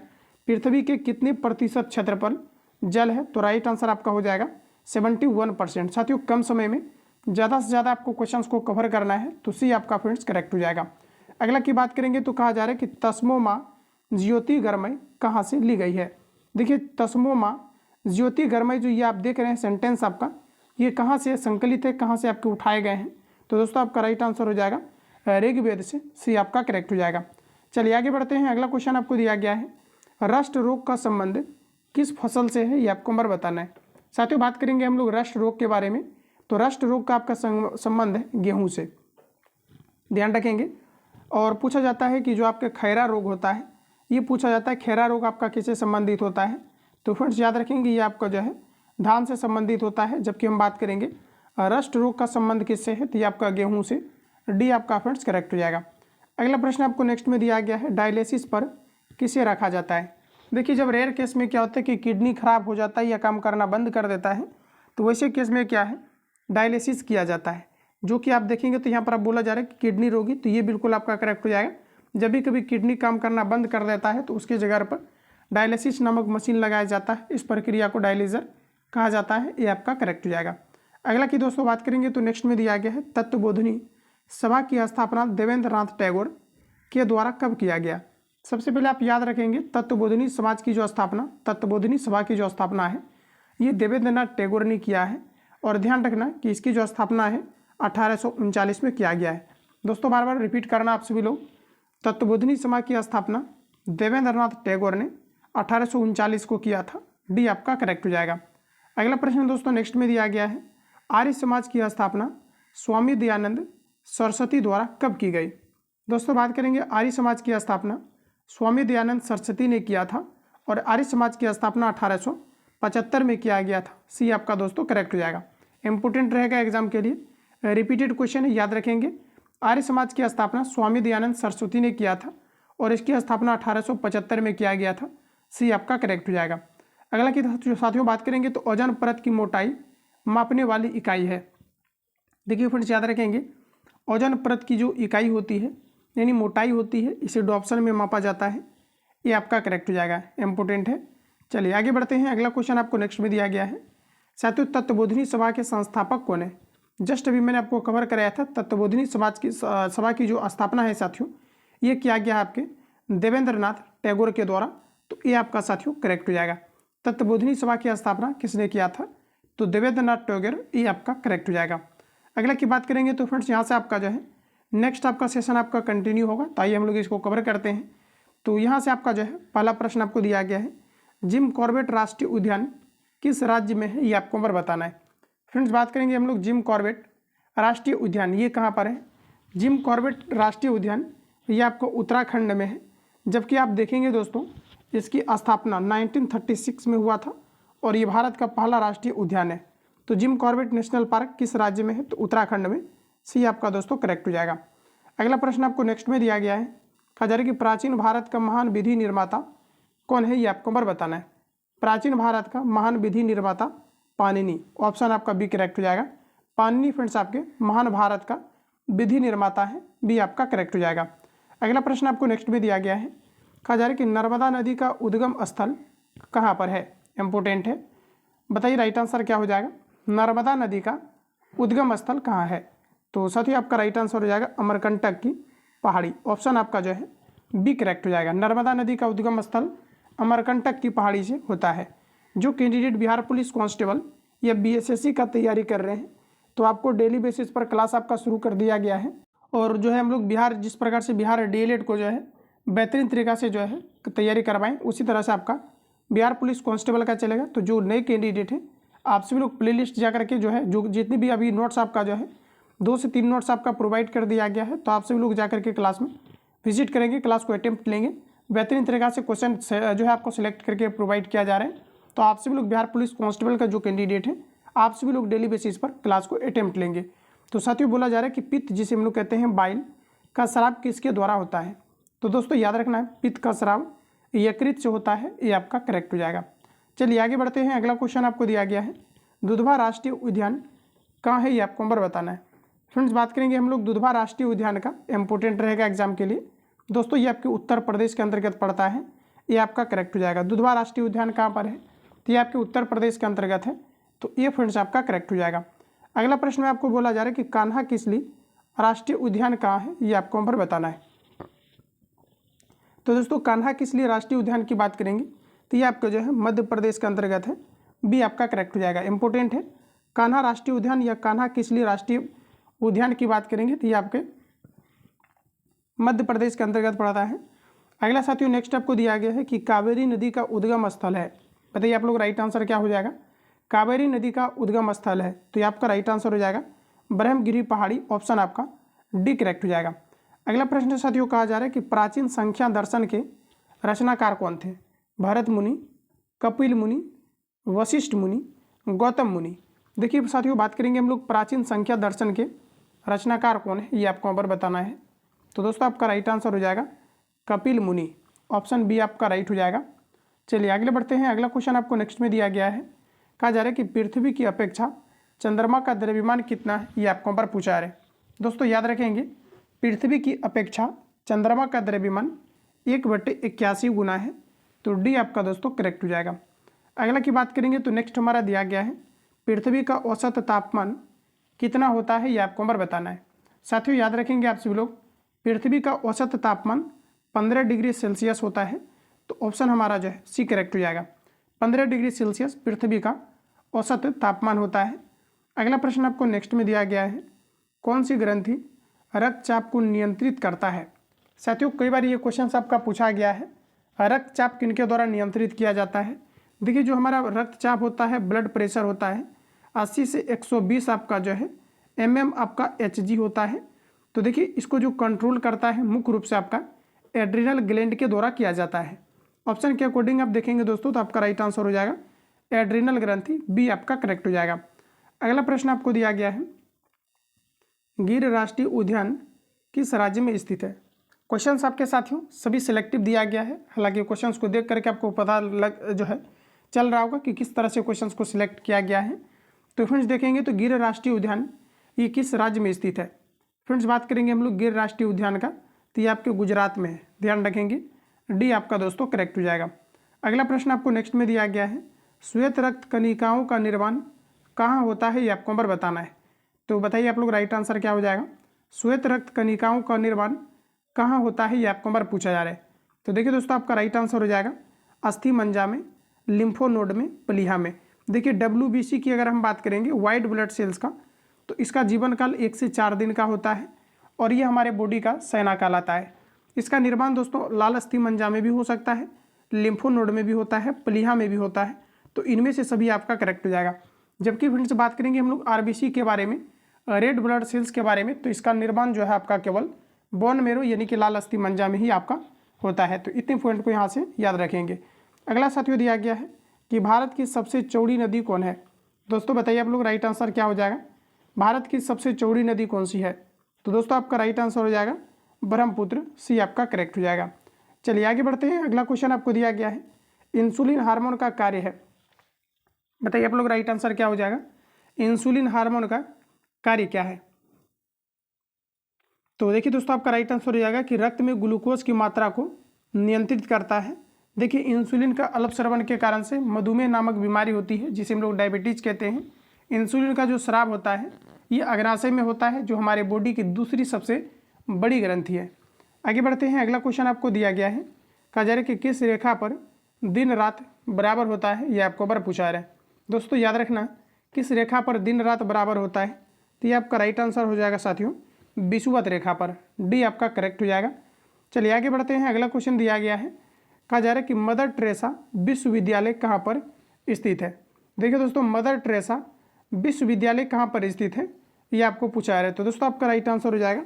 पृथ्वी के कितने प्रतिशत क्षेत्र पर जल है? तो राइट आंसर आपका हो जाएगा 71%। साथियों कम समय में ज़्यादा से ज़्यादा आपको क्वेश्चंस को कवर करना है तो सी आपका फ्रेंड्स करेक्ट हो जाएगा। अगला की बात करेंगे तो कहा जा रहा है कि तस्मोमा ज्योतिर्गमय कहाँ से ली गई है? देखिए तस्मोमा ज्योतिर्गमय जो ये आप देख रहे हैं सेंटेंस आपका, ये कहाँ से संकलित है, कहाँ से आपके उठाए गए हैं? तो दोस्तों आपका राइट आंसर हो जाएगा ऋग्वेद से, सी आपका करेक्ट हो जाएगा। चलिए आगे बढ़ते हैं। अगला क्वेश्चन आपको दिया गया है राष्ट्र रोग का संबंध किस फसल से है, ये आपको नंबर बताना है। साथियों बात करेंगे हम लोग राष्ट्र रोग के बारे में, तो राष्ट्र रोग का आपका संबंध है गेहूं से, ध्यान रखेंगे। और पूछा जाता है कि जो आपके खैरा रोग होता है, ये पूछा जाता है खैरा रोग आपका किससे संबंधित होता है? तो फ्रेंड्स याद रखेंगे ये आपका जो है धान से संबंधित होता है, जबकि हम बात करेंगे राष्ट्र रोग का संबंध किससे है, तो ये आपका गेहूँ से, डी आपका फ्रेंड्स करेक्ट हो जाएगा। अगला प्रश्न आपको नेक्स्ट में दिया गया है डायलिसिस पर किसे रखा जाता है? देखिए जब रेयर केस में क्या होता है कि किडनी खराब हो जाता है या काम करना बंद कर देता है, तो वैसे केस में क्या है डायलिसिस किया जाता है, जो कि आप देखेंगे तो यहाँ पर आप बोला जा रहा है कि किडनी रोगी, तो ये बिल्कुल आपका करेक्ट हो जाएगा। जब भी कभी किडनी काम करना बंद कर देता है तो उसकी जगह पर डायलिसिस नामक मशीन लगाया जाता है, इस प्रक्रिया को डायलिजर कहा जाता है, ये आपका करेक्ट हो जाएगा। अगला की दोस्तों बात करेंगे तो नेक्स्ट में दिया गया है तत्वबोधिनी सभा की स्थापना देवेंद्र नाथ टैगोर के द्वारा कब किया गया? सबसे पहले आप याद रखेंगे तत्वबोधिनी समाज की जो स्थापना, तत्वबोधिनी सभा की जो स्थापना है ये देवेंद्र नाथ टैगोर ने किया है, और ध्यान रखना कि इसकी जो स्थापना है 1839 में किया गया है। दोस्तों बार बार रिपीट करना आप सभी लोग, तत्वबोधिनी सभा की स्थापना देवेंद्र नाथ टैगोर ने 1839 को किया था, डी आपका करेक्ट हो जाएगा। अगला प्रश्न दोस्तों नेक्स्ट में दिया गया है आर्य समाज की स्थापना स्वामी दयानंद सरस्वती द्वारा कब की गई? दोस्तों बात करेंगे आर्य समाज की स्थापना स्वामी दयानंद सरस्वती ने किया था, और आर्य समाज की स्थापना 1875 में किया गया था, सी आपका दोस्तों करेक्ट हो जाएगा। इंपोर्टेंट रहेगा एग्जाम के लिए, रिपीटेड क्वेश्चन है, याद रखेंगे। आर्य समाज की स्थापना स्वामी दयानंद सरस्वती ने किया था और इसकी स्थापना 1875 में किया गया था, सी आपका करेक्ट हो जाएगा। अगला की साथियों बात करेंगे तो ओजोन परत की मोटाई मापने वाली इकाई है। देखिए फ्रेंड्स याद रखेंगे ओजोन परत की जो इकाई होती है यानी मोटाई होती है, इसे डॉप्सन में मापा जाता है, ये आपका करेक्ट हो जाएगा, इंपोर्टेंट है। चलिए आगे बढ़ते हैं। अगला क्वेश्चन आपको नेक्स्ट में दिया गया है साथियों तत्वबोधिनी सभा के संस्थापक कौन है? जस्ट अभी मैंने आपको कवर कराया था तत्वबोधिनी समाज की सभा की जो स्थापना है साथियों, ये किया गया है आपके देवेंद्र नाथ टैगोर के द्वारा, तो ये आपका साथियों करेक्ट हो जाएगा। तत्वबोधिनी सभा की स्थापना किसने किया था? तो देवेंद्र नाथ टैगोर, ये आपका करेक्ट हो जाएगा। अगला की बात करेंगे तो फ्रेंड्स यहाँ से आपका जो है नेक्स्ट आपका सेशन आपका कंटिन्यू होगा, तो आइए हम लोग इसको कवर करते हैं। तो यहाँ से आपका जो है पहला प्रश्न आपको दिया गया है जिम कॉर्बेट राष्ट्रीय उद्यान किस राज्य में है, ये आपको नंबर बताना है। फ्रेंड्स बात करेंगे हम लोग जिम कॉर्बेट राष्ट्रीय उद्यान, ये कहाँ पर है? जिम कॉर्बेट राष्ट्रीय उद्यान ये आपको उत्तराखंड में है, जबकि आप देखेंगे दोस्तों इसकी स्थापना 1936 में हुआ था और ये भारत का पहला राष्ट्रीय उद्यान है। तो जिम कॉर्बेट नेशनल पार्क किस राज्य में है? तो उत्तराखंड में, सी आपका दोस्तों करेक्ट हो जाएगा। अगला प्रश्न आपको नेक्स्ट में दिया गया है कहा जा रहा है कि प्राचीन भारत का महान विधि निर्माता कौन है, ये आपको नंबर बताना है। प्राचीन भारत का महान विधि निर्माता पाणिनि, ऑप्शन आपका बी करेक्ट हो जाएगा। पाणिनि फ्रेंड्स आपके महान भारत का विधि निर्माता है, बी आपका करेक्ट हो जाएगा। अगला प्रश्न आपको नेक्स्ट में दिया गया है कहा जा रहा है कि नर्मदा नदी का उद्गम स्थल कहाँ पर है? इंपोर्टेंट है, बताइए राइट आंसर क्या हो जाएगा। नर्मदा नदी का उद्गम स्थल कहाँ है? तो साथियों आपका राइट आंसर हो जाएगा अमरकंटक की पहाड़ी, ऑप्शन आपका जो है बी करेक्ट हो जाएगा। नर्मदा नदी का उद्गम स्थल अमरकंटक की पहाड़ी से होता है। जो कैंडिडेट बिहार पुलिस कांस्टेबल या बीएसएससी का तैयारी कर रहे हैं तो आपको डेली बेसिस पर क्लास आपका शुरू कर दिया गया है, और जो है हम लोग बिहार जिस प्रकार से बिहार डीएलएड को जो है बेहतरीन तरीक़ा से जो है तैयारी करवाएं, उसी तरह से आपका बिहार पुलिस कांस्टेबल का चलेगा। तो जो नए कैंडिडेट हैं आप सभी लोग प्ले लिस्ट जा करके जो है जो जितनी भी अभी नोट्स आपका जो है 2 से 3 नोट्स आपका प्रोवाइड कर दिया गया है, तो आप सभी लोग जा करके क्लास में विजिट करेंगे, क्लास को अटेम्प्ट लेंगे, बेहतरीन तरीक़ा से क्वेश्चन जो है आपको सिलेक्ट करके प्रोवाइड किया जा रहा है। तो आप सभी लोग बिहार पुलिस कांस्टेबल का जो कैंडिडेट है आप सभी लोग डेली बेसिस पर क्लास को अटेम्प्ट लेंगे। तो साथियों बोला जा रहा है कि पित्त जिसे हम लोग कहते हैं बाइल का स्राव किसके द्वारा होता है? तो दोस्तों याद रखना है पित्त का स्राव यकृत से होता है, ये आपका करेक्ट हो जाएगा। चलिए आगे बढ़ते हैं। अगला क्वेश्चन आपको दिया गया है दुधवा राष्ट्रीय उद्यान कहाँ है, ये आपको नंबर बताना है। फ्रेंड्स बात करेंगे हम लोग दुधवा राष्ट्रीय उद्यान का, इंपोर्टेंट रहेगा एग्जाम के लिए। दोस्तों ये आपके उत्तर प्रदेश के अंतर्गत पड़ता है, ये आपका करेक्ट हो जाएगा। दुधवा राष्ट्रीय उद्यान कहाँ पर है, तो ये आपके उत्तर प्रदेश के अंतर्गत है, तो ये फ्रेंड्स आपका करेक्ट हो जाएगा। अगला प्रश्न में आपको बोला जा रहा है कि कान्हा किसली राष्ट्रीय उद्यान कहाँ है, ये आपको यहाँ पर बताना है। तो दोस्तों कान्हा किसली राष्ट्रीय उद्यान की बात करेंगे तो ये आपका जो है मध्य प्रदेश के अंतर्गत है, बी आपका करेक्ट हो जाएगा। इंपॉर्टेंट है, कान्हा राष्ट्रीय उद्यान या कान्हा किसली राष्ट्रीय उद्यान की बात करेंगे तो ये आपके मध्य प्रदेश के अंतर्गत पड़ता है। अगला साथियों नेक्स्ट आपको दिया गया है कि कावेरी नदी का उद्गम स्थल है, बताइए आप लोग राइट आंसर क्या हो जाएगा। कावेरी नदी का उद्गम स्थल है तो ये आपका राइट आंसर हो जाएगा ब्रह्मगिरी पहाड़ी, ऑप्शन आपका डी करेक्ट हो जाएगा। अगला प्रश्न साथियों कहा जा रहा है कि प्राचीन संख्या दर्शन के रचनाकार कौन थे, भरत मुनि, कपिल मुनि, वशिष्ठ मुनि, गौतम मुनि। देखिए साथियों बात करेंगे हम लोग प्राचीन संख्या दर्शन के रचनाकार कौन है, ये आपको यहाँ पर बताना है। तो दोस्तों आपका राइट आंसर हो जाएगा कपिल मुनि, ऑप्शन बी आपका राइट हो जाएगा। चलिए आगे बढ़ते हैं। अगला क्वेश्चन आपको नेक्स्ट में दिया गया है, कहा जा रहा है कि पृथ्वी की अपेक्षा चंद्रमा का द्रव्यमान कितना है, ये आपको यहाँ पर पूछा है। दोस्तों याद रखेंगे पृथ्वी की अपेक्षा चंद्रमा का द्रव्यमान 1/81 गुना है, तो डी आपका दोस्तों करेक्ट हो जाएगा। अगला की बात करेंगे तो नेक्स्ट हमारा दिया गया है पृथ्वी का औसत तापमान कितना होता है, ये आपको हमारा बताना है। साथियों याद रखेंगे आप सभी लोग पृथ्वी का औसत तापमान 15 डिग्री सेल्सियस होता है, तो ऑप्शन हमारा जो है सी करेक्ट हो जाएगा। 15 डिग्री सेल्सियस पृथ्वी का औसत तापमान होता है। अगला प्रश्न आपको नेक्स्ट में दिया गया है, कौन सी ग्रंथि रक्तचाप को नियंत्रित करता है। साथियों कई बार ये क्वेश्चन आपका पूछा गया है, रक्तचाप किनके द्वारा नियंत्रित किया जाता है। देखिए जो हमारा रक्तचाप होता है, ब्लड प्रेशर होता है 80 से 120 आपका जो है mm आपका Hg होता है। तो देखिए इसको जो कंट्रोल करता है मुख्य रूप से आपका एड्रिनल ग्लैंड के द्वारा किया जाता है। ऑप्शन के अकॉर्डिंग आप देखेंगे दोस्तों तो आपका राइट आंसर हो जाएगा एड्रिनल ग्रंथि, बी आपका करेक्ट हो जाएगा। अगला प्रश्न आपको दिया गया है, गिर राष्ट्रीय उद्यान किस राज्य में स्थित है। क्वेश्चंस आपके साथियों सभी सिलेक्टिव दिया गया है, हालांकि क्वेश्चंस को देख करके आपको पता जो है चल रहा होगा कि किस तरह से क्वेश्चंस को सिलेक्ट किया गया है। तो फ्रेंड्स देखेंगे तो गिर राष्ट्रीय उद्यान ये किस राज्य में स्थित है। फ्रेंड्स बात करेंगे हम लोग गिर राष्ट्रीय उद्यान का, तो ये आपके गुजरात में है, ध्यान रखेंगे डी आपका दोस्तों करेक्ट हो जाएगा। अगला प्रश्न आपको नेक्स्ट में दिया गया है, श्वेत रक्त कणिकाओं का निर्माण कहाँ होता है, ये आपको नंबर बताना है। तो बताइए आप लोग राइट आंसर क्या हो जाएगा। श्वेत रक्त कणिकाओं का निर्माण कहाँ होता है, ये आपको नंबर पूछा जा रहा है। तो देखिए दोस्तों आपका राइट आंसर हो जाएगा अस्थि मंजा में, लिम्फो नोड में, प्लीहा में। देखिए WBC की अगर हम बात करेंगे वाइट ब्लड सेल्स का, तो इसका जीवन काल 1 से 4 दिन का होता है और ये हमारे बॉडी का सेना कहलाता है। इसका निर्माण दोस्तों लाल अस्थि मंजा में भी हो सकता है, लिम्फो नोड में भी होता है, प्लीहा में भी होता है, तो इनमें से सभी आपका करेक्ट हो जाएगा। जबकि फ्रेंड्स बात करेंगे हम लोग RBC के बारे में, रेड ब्लड सेल्स के बारे में, तो इसका निर्माण जो है आपका केवल बोन मेरो यानी कि लाल अस्थि मंजा में ही आपका होता है। तो इतने पॉइंट को यहाँ से याद रखेंगे। अगला साथियों दिया गया है कि भारत की सबसे चौड़ी नदी कौन है। दोस्तों बताइए आप लोग राइट आंसर क्या हो जाएगा। भारत की सबसे चौड़ी नदी कौन सी है, तो दोस्तों आपका राइट आंसर हो जाएगा ब्रह्मपुत्र, सी आपका करेक्ट हो जाएगा। चलिए आगे बढ़ते हैं। अगला क्वेश्चन आपको दिया गया है, इंसुलिन हार्मोन का कार्य है, बताइए आप लोग राइट आंसर क्या हो जाएगा। इंसुलिन हार्मोन का कार्य क्या है। तो देखिए दोस्तों आपका राइट आंसर हो जाएगा कि रक्त में ग्लूकोज की मात्रा को नियंत्रित करता है। देखिए इंसुलिन का अल्पस्रावन के कारण से मधुमेह नामक बीमारी होती है जिसे हम लोग डायबिटीज कहते हैं। इंसुलिन का जो स्राव होता है ये अग्नाशय में होता है, जो हमारे बॉडी की दूसरी सबसे बड़ी ग्रंथि है। आगे बढ़ते हैं। अगला क्वेश्चन आपको दिया गया है, कहा जा रहा है कि किस रेखा पर दिन रात बराबर होता है, ये आपको बार पूछा रहा है। दोस्तों याद रखना किस रेखा पर दिन रात बराबर होता है, तो ये आपका राइट आंसर हो जाएगा साथियों विषुवत रेखा पर, डी आपका करेक्ट हो जाएगा। चलिए आगे बढ़ते हैं। अगला क्वेश्चन दिया गया है, कहा जा रहा है कि मदर टेरेसा विश्वविद्यालय कहाँ पर स्थित है। देखिए दोस्तों मदर टेरेसा विश्वविद्यालय कहाँ पर स्थित है, ये आपको पूछा रहा है। तो दोस्तों आपका राइट आंसर हो जाएगा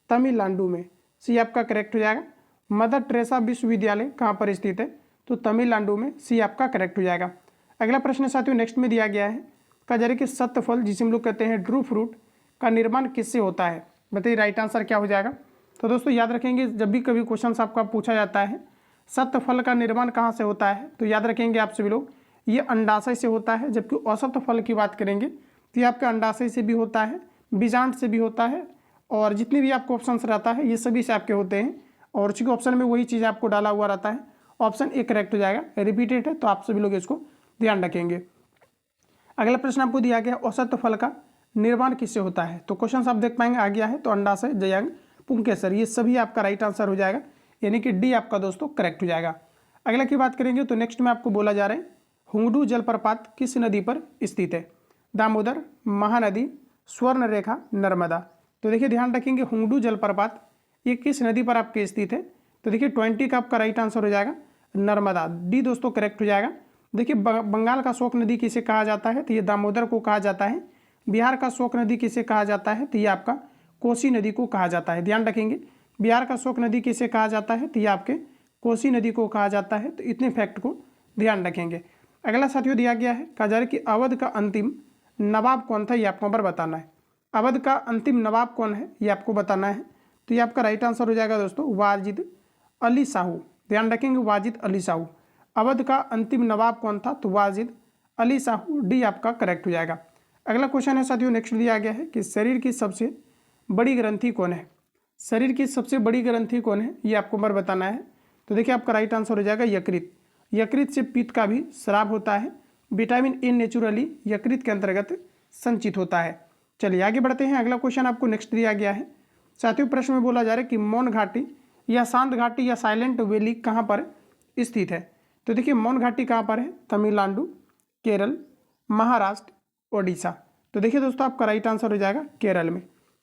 तमिलनाडु में, सी आपका करेक्ट हो जाएगा। मदर टेरेसा विश्वविद्यालय कहाँ पर स्थित है, तो तमिलनाडु में, सी आपका करेक्ट हो जाएगा। अगला प्रश्न साथियों नेक्स्ट में दिया गया है, कहा जा रहा है कि सत्य फल जिसे हम लोग कहते हैं ट्रू फ्रूट का निर्माण किससे होता है, बताइए राइट आंसर क्या हो जाएगा। तो दोस्तों याद रखेंगे जब भी कभी क्वेश्चन आपका पूछा जाता है सत्य फल का निर्माण कहाँ से होता है, तो याद रखेंगे आप सभी लोग ये अंडाशय से होता है। जबकि औसत फल की बात करेंगे तो ये आपके अंडाशय से भी होता है, बीजांड से भी होता है, और जितने भी आपको ऑप्शन रहता है ये सभी से आपके होते हैं। और चूँकि ऑप्शन में वही चीज़ आपको डाला हुआ रहता है ऑप्शन ए करेक्ट हो जाएगा। रिपीटेड है तो आप सभी लोग इसको ध्यान रखेंगे। अगला प्रश्न आपको दिया गया है, औसत फल का निर्माण किससे होता है? तो क्वेश्चन आप देख पाएंगे आ गया है, तो अंडाशय, जयांग, पुंकेसर, ये सभी आपका राइट आंसर हो जाएगा, यानी कि डी आपका दोस्तों करेक्ट हो जाएगा। अगला की बात करेंगे तो नेक्स्ट में आपको बोला जा रहा है, हुंगडू जलप्रपात किस नदी पर स्थित है? दामोदर, महानदी, स्वर्ण रेखा, नर्मदा। तो देखिए ध्यान रखेंगे, हुंगडू जलप्रपात ये किस नदी पर आपके स्थित है? तो देखिए 20 का आपका राइट आंसर हो जाएगा नर्मदा, डी दोस्तों करेक्ट हो जाएगा। देखिए बंगाल का शोक नदी किसे कहा जाता है? तो ये दामोदर को कहा जाता है। बिहार का शोक नदी किसे कहा जाता है? तो ये आपका कोसी नदी को कहा जाता है। ध्यान रखेंगे, बिहार का शोक नदी किसे कहा जाता है? तो ये आपके कोसी नदी को कहा जाता है। तो इतने फैक्ट को ध्यान रखेंगे। अगला साथियों दिया गया है, कहा जा रहा है कि अवध का अंतिम नवाब कौन था? ये आपको पर बताना है। अवध का अंतिम नवाब कौन है ये आपको बताना है। तो ये आपका राइट आंसर हो जाएगा दोस्तों वाजिद अली शाहू। ध्यान रखेंगे, वाजिद अली शाहू। अवध का अंतिम नवाब कौन था? तो वाजिद अली शाहू, डी आपका करेक्ट हो जाएगा। अगला क्वेश्चन है साथियों, नेक्स्ट दिया गया है कि शरीर की सबसे बड़ी ग्रंथि कौन है? शरीर की सबसे बड़ी ग्रंथि कौन है ये आपको पर बताना है। तो देखिए आपका राइट आंसर हो जाएगा यकृत। यकृत से पित्त का भी स्राव होता है। विटामिन ए नेचुरली यकृत के अंतर्गत संचित होता है। चलिए आगे बढ़ते हैं। अगला क्वेश्चन आपको नेक्स्ट दिया गया है साथियों, प्रश्न में बोला जा रहा है कि मौन घाटी या शांत घाटी या साइलेंट वैली कहाँ पर स्थित है? तो देखिए मौन घाटी कहाँ पर है? तमिलनाडु, केरल, महाराष्ट्र, ओडिशा। तो देखिए दोस्तों आपका राइट आंसर हो जाएगा केरल में।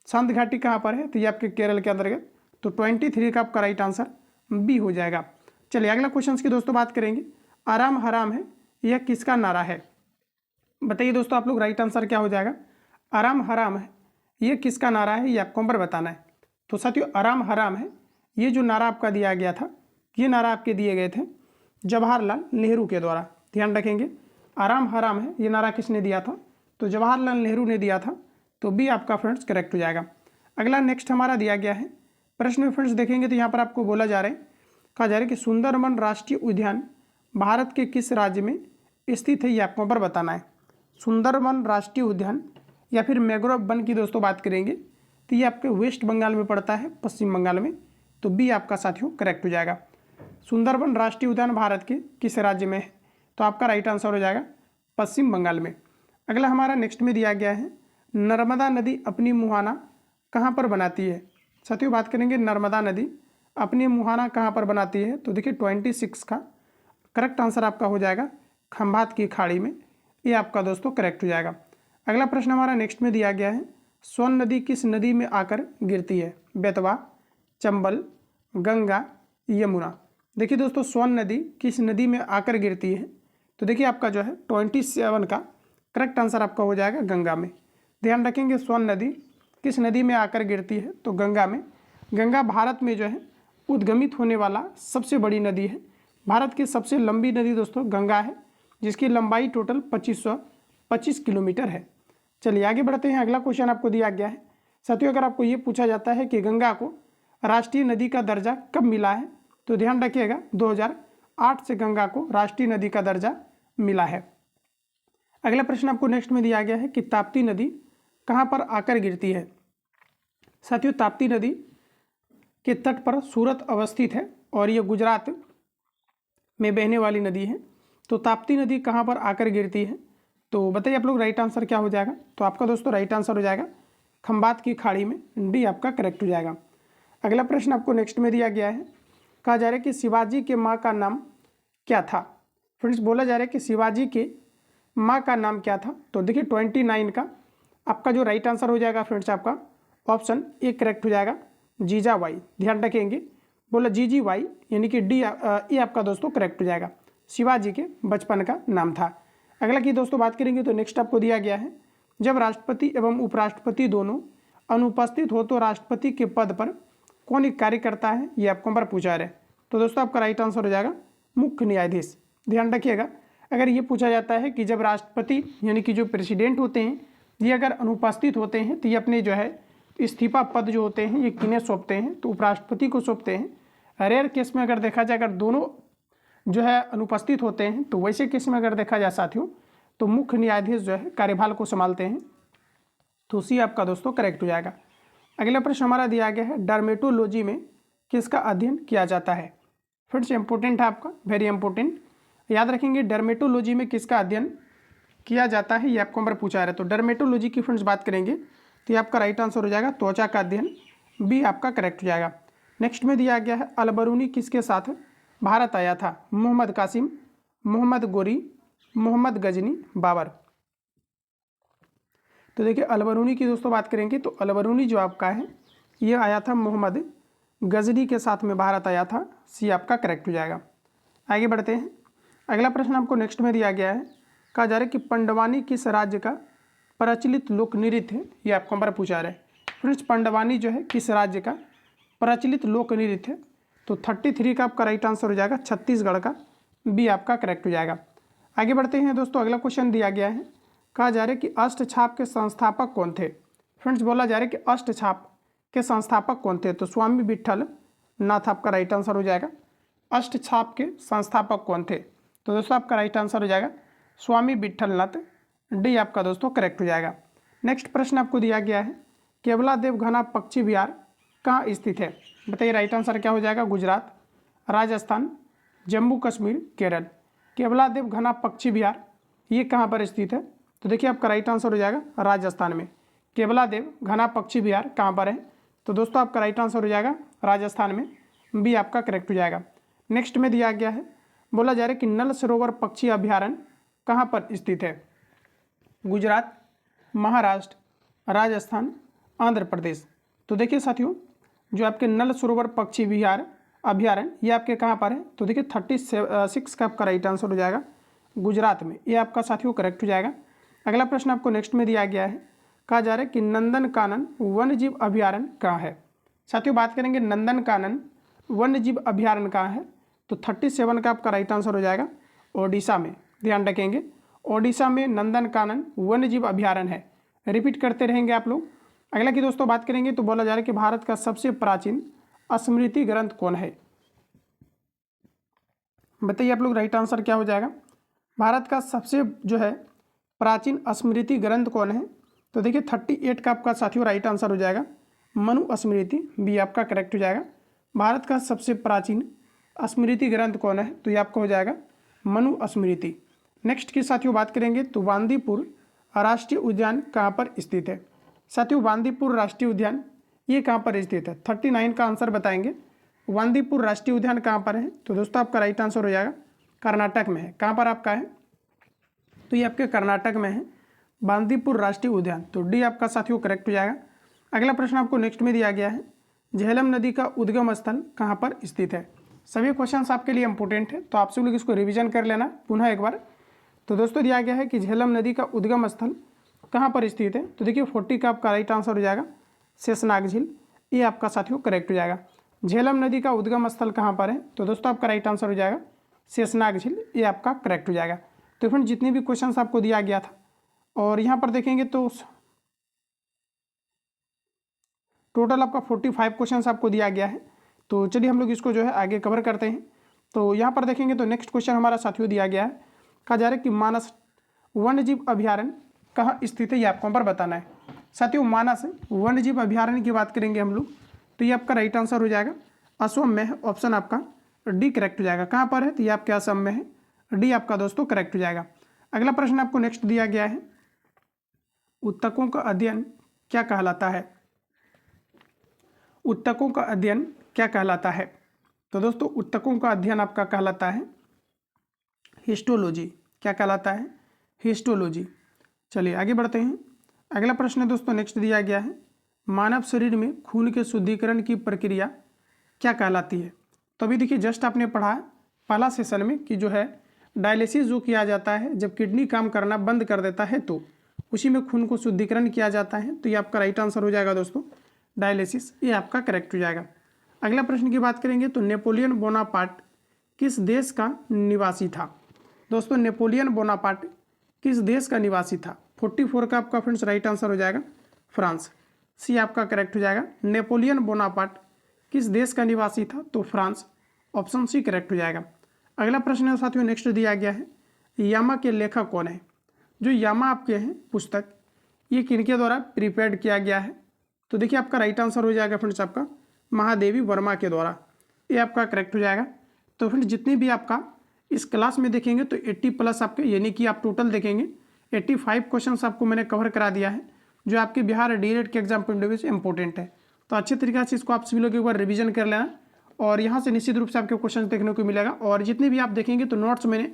शांत घाटी कहाँ पर है? तो ये आपके केरल के अंतर्गत। तो 23 का आपका राइट आंसर बी हो जाएगा। चलिए अगला क्वेश्चन की दोस्तों बात करेंगे, आराम हराम है यह किसका नारा है? बताइए दोस्तों आप लोग राइट आंसर क्या हो जाएगा? आराम हराम है ये किसका नारा है ये आपको पर बताना है। तो साथियों आराम हराम है ये जो नारा आपका दिया गया था, ये नारा आपके दिए गए थे जवाहरलाल नेहरू के द्वारा। ध्यान रखेंगे, आराम हराम है ये नारा किसने दिया था? तो जवाहरलाल नेहरू ने दिया था। तो बी आपका फ्रेंड्स करेक्ट हो जाएगा। अगला नेक्स्ट हमारा दिया गया है प्रश्न में फ्रेंड्स देखेंगे तो यहाँ पर आपको बोला जा रहा है, कहा जा रहा है कि सुंदरबन राष्ट्रीय उद्यान भारत के किस राज्य में स्थित है ये आपको पर बताना है। सुंदरबन राष्ट्रीय उद्यान या फिर मैंग्रोव वन की दोस्तों बात करेंगे तो ये आपके वेस्ट बंगाल में पड़ता है, पश्चिम बंगाल में। तो बी आपका साथियों करेक्ट हो जाएगा। सुंदरबन राष्ट्रीय उद्यान भारत के किस राज्य में है? तो आपका राइट आंसर हो जाएगा पश्चिम बंगाल में। अगला हमारा नेक्स्ट में दिया गया है, नर्मदा नदी अपनी मुहाना कहाँ पर बनाती है? साथियों बात करेंगे नर्मदा नदी अपनी मुहाना कहाँ पर बनाती है? तो देखिए 26 का करेक्ट आंसर आपका हो जाएगा खंभात की खाड़ी में। ये आपका दोस्तों करेक्ट हो जाएगा। अगला प्रश्न हमारा नेक्स्ट में दिया गया है, सोन नदी किस नदी में आकर गिरती है? बेतवा, चंबल, गंगा, यमुना। देखिए दोस्तों सोन नदी किस नदी में आकर गिरती है? तो देखिए आपका जो है 27 का करेक्ट आंसर आपका हो जाएगा गंगा में। ध्यान रखेंगे सोन नदी किस नदी में आकर गिरती है? तो गंगा में। गंगा भारत में जो है उद्गमित होने वाला सबसे बड़ी नदी है। भारत की सबसे लंबी नदी दोस्तों गंगा है, जिसकी लंबाई टोटल 2525 किलोमीटर है। चलिए आगे बढ़ते हैं। अगला क्वेश्चन आपको दिया गया है साथियों, अगर आपको ये पूछा जाता है कि गंगा को राष्ट्रीय नदी का दर्जा कब मिला है? तो ध्यान रखिएगा 2008 से गंगा को राष्ट्रीय नदी का दर्जा मिला है। अगला प्रश्न आपको नेक्स्ट में दिया गया है कि ताप्ती नदी कहाँ पर आकर गिरती है? साथियों ताप्ती नदी के तट पर सूरत अवस्थित है और ये गुजरात में बहने वाली नदी है। तो ताप्ती नदी कहाँ पर आकर गिरती है? तो बताइए आप लोग राइट आंसर क्या हो जाएगा? तो आपका दोस्तों राइट आंसर हो जाएगा खंभात की खाड़ी में, डी आपका करेक्ट हो जाएगा। अगला प्रश्न आपको नेक्स्ट में दिया गया है, कहा जा रहा है कि शिवाजी के माँ का नाम क्या था? फ्रेंड्स बोला जा रहा है कि शिवाजी के माँ का नाम क्या था? तो देखिए 29 का आपका जो राइट आंसर हो जाएगा फ्रेंड्स आपका ऑप्शन ए करेक्ट हो जाएगा जीजाबाई। ध्यान रखेंगे, बोला जीजीबाई, यानी कि डी ये आपका दोस्तों करेक्ट हो जाएगा। शिवाजी के बचपन का नाम था। अगला की दोस्तों बात करेंगे तो नेक्स्ट आपको दिया गया है, जब राष्ट्रपति एवं उपराष्ट्रपति दोनों अनुपस्थित हो तो राष्ट्रपति के पद पर कौन एक कार्य करता है? ये आपको पर पूछा रहे। तो दोस्तों आपका राइट आंसर हो जाएगा मुख्य न्यायाधीश। ध्यान रखिएगा, अगर ये पूछा जाता है कि जब राष्ट्रपति यानी कि जो प्रेसिडेंट होते हैं ये अगर अनुपस्थित होते हैं तो ये अपने जो है इस्तीफा पद जो होते हैं ये किन्हें सौंपते हैं? तो उपराष्ट्रपति को सौंपते हैं। रेयर केस में अगर देखा जाए अगर दोनों जो है अनुपस्थित होते हैं तो वैसे केस में अगर देखा जाए साथियों तो मुख्य न्यायाधीश जो है कार्यभार को संभालते हैं। तो सी आपका दोस्तों करेक्ट हो जाएगा। अगला प्रश्न हमारा दिया गया है, डर्मेटोलॉजी में किसका अध्ययन किया जाता है? फ्रेंड्स इंपॉर्टेंट है आपका, वेरी इंपॉर्टेंट। याद रखेंगे डर्मेटोलॉजी में किसका अध्ययन किया जाता है, ये आपको नंबर पूछा रहा है। तो डर्मेटोलॉजी की फ्रेंड्स बात करेंगे तो ये आपका राइट आंसर हो जाएगा त्वचा का अध्ययन, बी आपका करेक्ट हो जाएगा। नेक्स्ट में दिया गया है अलबरूनी किसके साथ भारत आया था, मोहम्मद कासिम, मोहम्मद गोरी, मोहम्मद गजनी, बाबर। तो देखिए अलबरूनी की दोस्तों बात करेंगे तो अलबरूनी जो आपका है ये आया था मोहम्मद गजनी के साथ में भारत आया था, सी आपका करेक्ट हो जाएगा। आगे बढ़ते हैं, अगला प्रश्न आपको नेक्स्ट में दिया गया है, कहा जा रहा है कि पंडवानी किस राज्य का प्रचलित लोक नृत्य है, ये आपको नंबर पूछा रहा है। फ्रेंड्स पंडवानी जो है किस राज्य का प्रचलित लोक नृत्य है, तो 33 का आपका राइट आंसर हो जाएगा छत्तीसगढ़ का, बी आपका करेक्ट हो जाएगा। आगे बढ़ते हैं दोस्तों, अगला क्वेश्चन दिया गया है, कहा जा रहा है कि अष्टछाप के संस्थापक कौन थे। फ्रेंड्स बोला जा रहा है कि अष्टछाप के संस्थापक कौन थे, तो स्वामी विट्ठल नाथ आपका राइट आंसर हो जाएगा। अष्टछाप के संस्थापक कौन थे, तो दोस्तों आपका राइट आंसर हो जाएगा स्वामी विट्ठल नाथ, डी आपका दोस्तों करेक्ट हो जाएगा। नेक्स्ट प्रश्न आपको दिया गया है, केवलादेव घना पक्षी विहार कहाँ स्थित है, बताइए राइट आंसर क्या हो जाएगा, गुजरात, राजस्थान, जम्मू कश्मीर, केरल। केवलादेव घना पक्षी विहार ये कहाँ पर स्थित है, तो देखिए आपका राइट आंसर हो जाएगा राजस्थान में। केवलादेव घना पक्षी विहार कहाँ पर है, तो दोस्तों आपका राइट आंसर हो जाएगा राजस्थान में, बी आपका करेक्ट हो जाएगा। नेक्स्ट में दिया गया है, बोला जा रहा है कि नल सरोवर पक्षी अभ्यारण्य कहाँ पर स्थित है, गुजरात, महाराष्ट्र, राजस्थान, आंध्र प्रदेश। तो देखिए साथियों जो आपके नल सरोवर पक्षी विहार अभ्यारण्य ये आपके कहाँ पर है, तो देखिए 36 का आपका राइट आंसर हो जाएगा गुजरात में, ये आपका साथियों करेक्ट हो जाएगा। अगला प्रश्न आपको नेक्स्ट में दिया गया है, कहा जा रहा है कि नंदनकानन वन्यजीव अभ्यारण्य कहाँ है। साथियों बात करेंगे नंदनकानन वन्यजीव अभ्यारण्य कहाँ है, तो 37 का आपका राइट आंसर हो जाएगा ओडिशा में। ध्यान रखेंगे ओडिशा में नंदनकानन वन्यजीव अभ्यारण्य है, रिपीट करते रहेंगे आप लोग। अगला की दोस्तों बात करेंगे तो बोला जा रहा है कि भारत का सबसे प्राचीन स्मृति ग्रंथ कौन है, बताइए आप लोग राइट आंसर क्या हो जाएगा। भारत का सबसे जो है प्राचीन स्मृति ग्रंथ कौन है, तो देखिए 38 का आपका साथियों राइट आंसर हो जाएगा मनु स्मृति, बी आपका करेक्ट हो जाएगा। भारत का सबसे प्राचीन स्मृति ग्रंथ कौन है, तो ये आपका हो जाएगा मनु स्मृति। नेक्स्ट की साथियों बात करेंगे तो बांदीपुर राष्ट्रीय उद्यान कहाँ पर स्थित है। साथियों बांदीपुर राष्ट्रीय उद्यान ये कहाँ पर स्थित है, 39 का आंसर बताएंगे। बांदीपुर राष्ट्रीय उद्यान कहाँ पर है, तो दोस्तों आपका राइट आंसर हो जाएगा कर्नाटक में है। कहाँ पर आपका है, तो ये आपके कर्नाटक में है बांदीपुर राष्ट्रीय उद्यान, तो डी आपका साथियों करेक्ट हो जाएगा। अगला प्रश्न आपको नेक्स्ट में दिया गया है, झेलम नदी का उद्गम स्थल कहाँ पर स्थित है। सभी क्वेश्चंस आपके लिए इंपॉर्टेंट है, तो आप सब लोग इसको रिवीजन कर लेना पुनः एक बार। तो दोस्तों दिया गया है कि झेलम नदी का उद्गम स्थल कहाँ पर स्थित है, तो देखिए 40 का आपका राइट आंसर हो जाएगा शेषनाग झील, ये आपका साथियों करेक्ट हो जाएगा। झेलम नदी का उद्गम स्थल कहाँ पर है, तो दोस्तों आपका राइट आंसर हो जाएगा शेषनाग झील, ये आपका करेक्ट हो जाएगा। तो फ्रेंड जितने भी क्वेश्चंस आपको दिया गया था और यहाँ पर देखेंगे तो टोटल आपका 45 क्वेश्चंस आपको दिया गया है। तो चलिए हम लोग इसको जो है आगे कवर करते हैं। तो यहाँ पर देखेंगे तो नेक्स्ट क्वेश्चन हमारा साथियों दिया गया है, कहा जा रहा है कि मानस वन्यजीव अभ्यारण्य कहाँ स्थित है, ये आपको पर बताना है। साथियों मानस वन्यजीव अभ्यारण्य की बात करेंगे हम लोग, तो ये आपका राइट आंसर हो जाएगा असम में है, ऑप्शन आपका डी करेक्ट हो जाएगा। कहाँ पर है, तो ये आपके असम में है, डी आपका दोस्तों करेक्ट हो जाएगा। अगला प्रश्न आपको नेक्स्ट दिया गया है, उत्तकों का अध्ययन क्या कहलाता है। उत्तकों का अध्ययन क्या कहलाता है, तो दोस्तों उत्तकों का अध्ययन आपका कहलाता है हिस्टोलॉजी। क्या कहलाता है, हिस्टोलॉजी। चलिए आगे बढ़ते हैं। अगला प्रश्न दोस्तों नेक्स्ट दिया गया है, मानव शरीर में खून के शुद्धिकरण की प्रक्रिया क्या कहलाती है। तो अभी देखिए जस्ट आपने पढ़ा पहला सेशन में कि जो है डायलिसिस जो किया जाता है जब किडनी काम करना बंद कर देता है तो उसी में खून को शुद्धिकरण किया जाता है, तो ये आपका राइट आंसर हो जाएगा दोस्तों डायलिसिस, ये आपका करेक्ट हो जाएगा। अगला प्रश्न की बात करेंगे तो नेपोलियन बोनापार्ट किस देश का निवासी था। दोस्तों नेपोलियन बोनापार्ट किस देश का निवासी था, 44 का आपका फ्रेंड्स राइट आंसर हो जाएगा फ्रांस, सी आपका करेक्ट हो जाएगा। नेपोलियन बोनापार्ट किस देश का निवासी था, तो फ्रांस, ऑप्शन सी करेक्ट हो जाएगा। अगला प्रश्न साथियों नेक्स्ट दिया गया है, यामा के लेखक कौन है। जो यामा आपके हैं पुस्तक ये किनके द्वारा प्रिपेयर्ड किया गया है, तो देखिए आपका राइट आंसर हो जाएगा फ्रेंड्स आपका महादेवी वर्मा के द्वारा, ये आपका करेक्ट हो जाएगा। तो फ्रेंड जितने भी आपका इस क्लास में देखेंगे तो 80 प्लस आपके, यानी कि आप टोटल देखेंगे 85 क्वेश्चन आपको मैंने कवर करा दिया है, जो आपके बिहार डीएलएड के एग्जाम पॉइंट ऑफ व्यू से इंपॉर्टेंट है। तो अच्छे तरीके से इसको आप सभी लोग एक बार रिवीजन कर लेना, और यहाँ से निश्चित रूप से आपके क्वेश्चन देखने को मिलेगा। और जितने भी आप देखेंगे तो नोट्स मैंने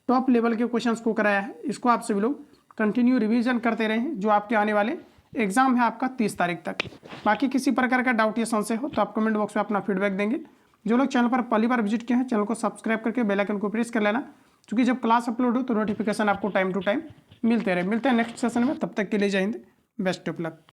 टॉप लेवल के क्वेश्चंस को कराया है, इसको आप सभी लोग कंटिन्यू रिवीजन करते रहें, जो आपके आने वाले एग्जाम है आपका 30 तारीख तक। बाकी किसी प्रकार का डाउट या संशय हो तो आप कमेंट बॉक्स में अपना फीडबैक देंगे। जो लोग चैनल पर पहली बार विजिट किए हैं, चैनल को सब्सक्राइब करके बेल आइकन को प्रेस कर लेना, क्योंकि जब क्लास अपलोड हो तो नोटिफिकेशन आपको टाइम टू टाइम मिलते रहे। मिलते हैं नेक्स्ट सेशन में, तब तक के लिए जय हिंद, बेस्ट ऑफ लक।